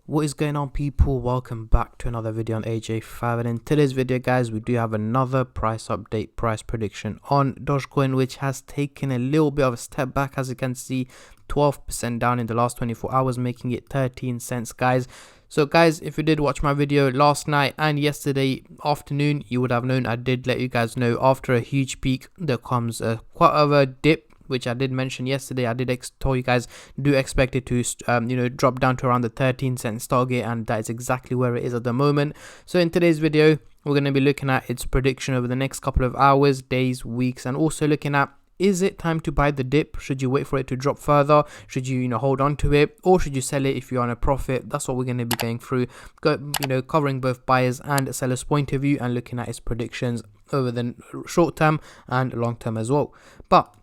What is going on, people? Welcome back to another video on AJ5, and in today's video guys, we do have another price update, price prediction on Dogecoin, which has taken a little bit of a step back. As you can see, 12% down in the last 24 hours, making it 13 cents guys. So guys, if you did watch my video last night and yesterday afternoon, you would have known I did let you guys know after a huge peak there comes quite of a dip, which I did mention yesterday. I did tell you guys, do expect it to drop down to around the 13 cents target, and that is exactly where it is at the moment. So in today's video, we're going to be looking at its prediction over the next couple of hours, days, weeks, and also looking at, is it time to buy the dip? Should you wait for it to drop further? Should you hold on to it, or should you sell it if you're on a profit? That's what we're going to be going through, covering both buyers and sellers point of view and looking at its predictions over the short term and long term as well. But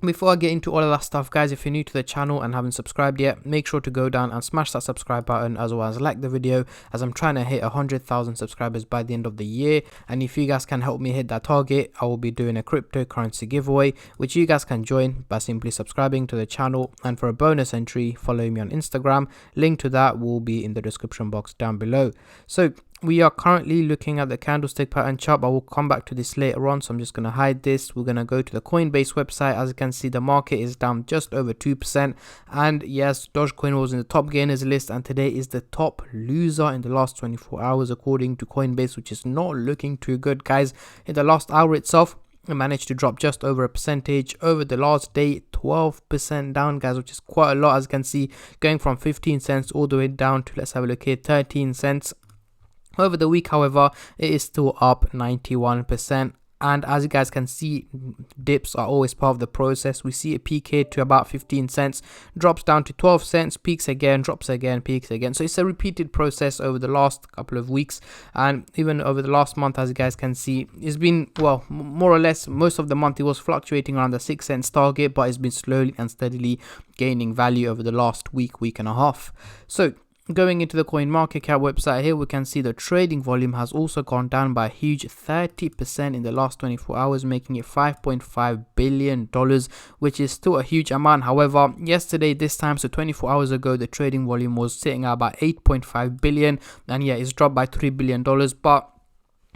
before I get into all of that stuff guys, if you're new to the channel and haven't subscribed yet, make sure to go down and smash that subscribe button, as well as like the video, as I'm trying to hit 100,000 subscribers by the end of the year. And if you guys can help me hit that target, I will be doing a cryptocurrency giveaway, which you guys can join by simply subscribing to the channel. And for a bonus entry, follow me on Instagram. Link to that will be in the description box down below. So we are currently looking at the candlestick pattern chart, but we'll come back to this later on, so I'm just going to hide this. We're going to go to the Coinbase website. As you can see, the market is down just over 2%, and yes, Dogecoin was in the top gainers list, and today is the top loser in the last 24 hours according to Coinbase, which is not looking too good guys. In the last hour itself, it managed to drop just over a percentage. Over the last day, 12% down guys, which is quite a lot. As you can see, going from 15 cents all the way down to, let's have a look here, 13 cents. Over the week, however, it is still up 91%. And as you guys can see, dips are always part of the process. We see it peak here to about 15 cents, drops down to 12 cents, peaks again, drops again, peaks again. So it's a repeated process over the last couple of weeks, and even over the last month. As you guys can see, it's been, well, more or less most of the month it was fluctuating around the 6 cents target, but it's been slowly and steadily gaining value over the last week and a half. So going into the CoinMarketCap website here, we can see the trading volume has also gone down by a huge 30% in the last 24 hours, making it $5.5 billion, which is still a huge amount. However, yesterday this time, so 24 hours ago, the trading volume was sitting at about 8.5 billion, and yeah, it's dropped by $3 billion, but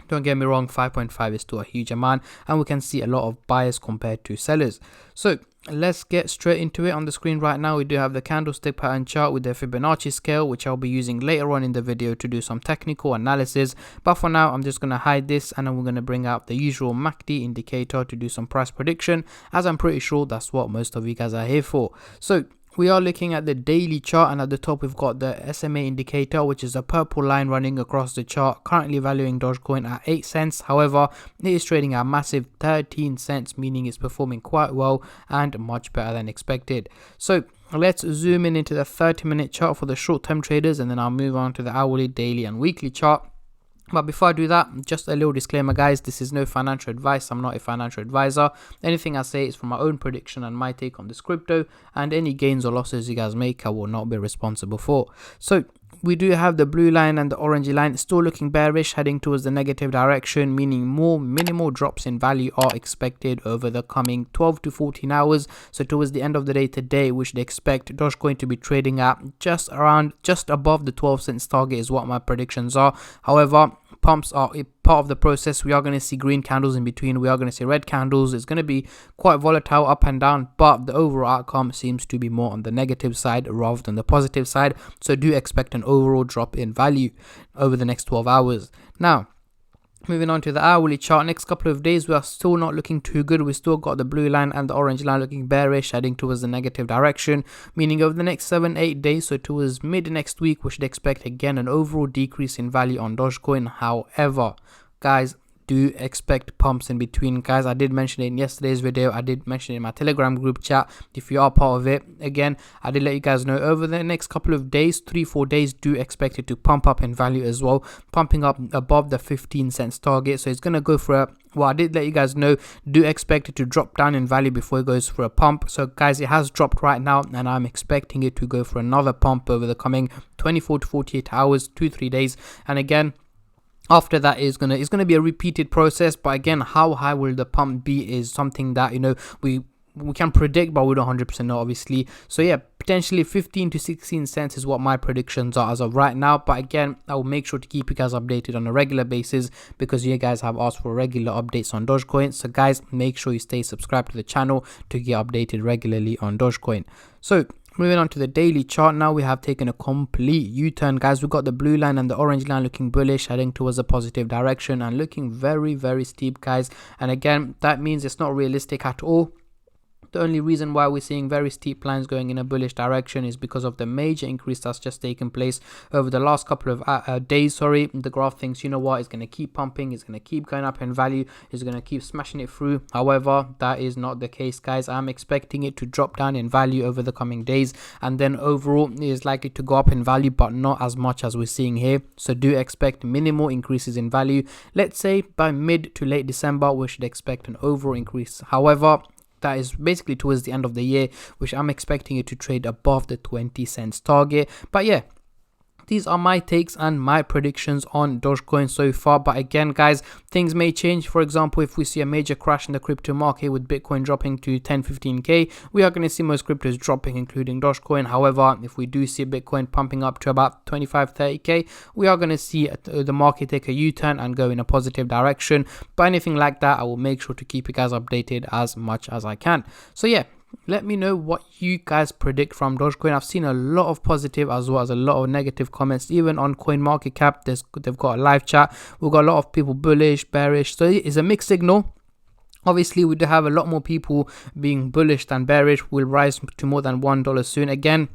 don't get me wrong, 5.5 is still a huge amount, and we can see a lot of buyers compared to sellers. So let's get straight into it. On the screen right now, we do have the candlestick pattern chart with the Fibonacci scale, which I'll be using later on in the video to do some technical analysis. But for now, I'm just going to hide this, and then we're going to bring out the usual MACD indicator to do some price prediction, as I'm pretty sure that's what most of you guys are here for. So we are looking at the daily chart, and at the top we've got the SMA indicator, which is a purple line running across the chart, currently valuing Dogecoin at 8 cents. However, it is trading at a massive 13 cents, meaning it's performing quite well and much better than expected. So let's zoom in into the 30-minute chart for the short-term traders, and then I'll move on to the hourly, daily, and weekly chart. But before I do that, just a little disclaimer guys, this is no financial advice. I'm not a financial advisor. Anything I say is from my own prediction and my take on this crypto, and any gains or losses you guys make, I will not be responsible for. So we do have the blue line and the orange line still looking bearish, heading towards the negative direction, meaning more minimal drops in value are expected over the coming 12 to 14 hours. So towards the end of the day today, we should expect Dogecoin to be trading at just above the 12 cents target is what my predictions are. However, pumps are a part of the process. We are going to see green candles in between, we are going to see red candles. It's going to be quite volatile up and down, but the overall outcome seems to be more on the negative side rather than the positive side. So do expect an overall drop in value over the next 12 hours. Now, moving on to the hourly chart, next couple of days we are still not looking too good. We still got the blue line and the orange line looking bearish, heading towards the negative direction, meaning over the next 7-8 days, so towards mid next week, we should expect again an overall decrease in value on Dogecoin. However, guys, do expect pumps in between guys. I did mention it in yesterday's video, I did mention it in my Telegram group chat if you are part of it. Again, I did let you guys know over the next couple of days, 3-4 days, do expect it to pump up in value as well, pumping up above the 15 cents target. So it's going to go for a, well, I did let you guys know, do expect it to drop down in value before it goes for a pump. So guys, it has dropped right now, and I'm expecting it to go for another pump over the coming 24 to 48 hours, 2-3 days. And again, after that it's gonna be a repeated process. But again, how high will the pump be is something that we we can predict, but we don't 100% know, obviously. So yeah, potentially 15 to 16 cents is what my predictions are as of right now. But again, I will make sure to keep you guys updated on a regular basis because you guys have asked for regular updates on Dogecoin. So guys, make sure you stay subscribed to the channel to get updated regularly on Dogecoin. So moving on to the daily chart now, we have taken a complete U-turn, guys. We've got the blue line and the orange line looking bullish, heading towards a positive direction and looking very, very steep, guys. And again, that means it's not realistic at all. The only reason why we're seeing very steep lines going in a bullish direction is because of the major increase that's just taken place over the last couple of days. The graph thinks, you know what, it's going to keep pumping, it's going to keep going up in value, it's going to keep smashing it through. However, that is not the case, guys. I'm expecting it to drop down in value over the coming days, and then overall it is likely to go up in value, but not as much as we're seeing here. So do expect minimal increases in value. Let's say by mid to late December we should expect an overall increase. However, that is basically towards the end of the year, which I'm expecting it to trade above the 20 cents target. But yeah, these are my takes and my predictions on Dogecoin so far. But again, guys, things may change. For example, if we see a major crash in the crypto market with Bitcoin dropping to 10-15k, we are going to see most cryptos dropping, including Dogecoin. However, if we do see Bitcoin pumping up to about 25-30k, we are going to see the market take a U-turn and go in a positive direction. But anything like that, I will make sure to keep you guys updated as much as I can. So yeah, let me know what you guys predict from Dogecoin. I've seen a lot of positive as well as a lot of negative comments. Even on CoinMarketCap, they've got a live chat. We've got a lot of people bullish, bearish. So it's a mixed signal. Obviously, we do have a lot more people being bullish than bearish. Will rise to more than $1 soon. Again,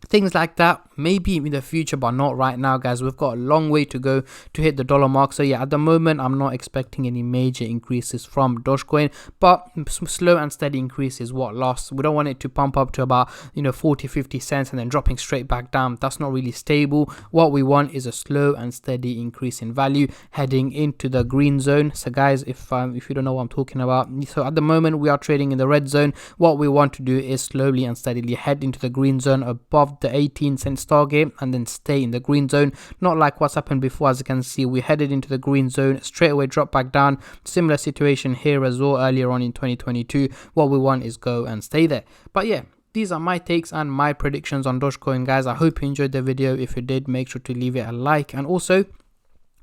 things like that maybe in the future, but not right now, guys. We've got a long way to go to hit the dollar mark. So yeah, at the moment I'm not expecting any major increases from Dogecoin, but slow and steady increase is what lasts. We don't want it to pump up to about 40-50 cents and then dropping straight back down. That's not really stable. What we want is a slow and steady increase in value heading into the green zone. So guys, if you don't know what I'm talking about, so at the moment we are trading in the red zone. What we want to do is slowly and steadily head into the green zone above the 18 cents target and then stay in the green zone, not like what's happened before. As you can see, we headed into the green zone, straight away drop back down. Similar situation here as well earlier on in 2022. What we want is go and stay there. But yeah, these are my takes and my predictions on Dogecoin, guys. I hope you enjoyed the video. If you did, make sure to leave it a like, and also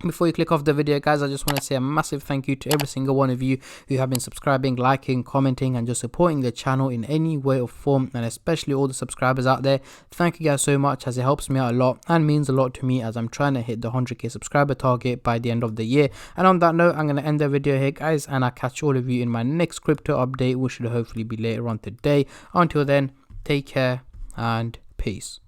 before you click off the video, guys, I just want to say a massive thank you to every single one of you who have been subscribing, liking, commenting, and just supporting the channel in any way or form, and especially all the subscribers out there. Thank you guys so much, as it helps me out a lot and means a lot to me as I'm trying to hit the 100k subscriber target by the end of the year. And on that note, I'm going to end the video here, guys, and I'll catch all of you in my next crypto update, which should hopefully be later on today. Until then, take care and peace.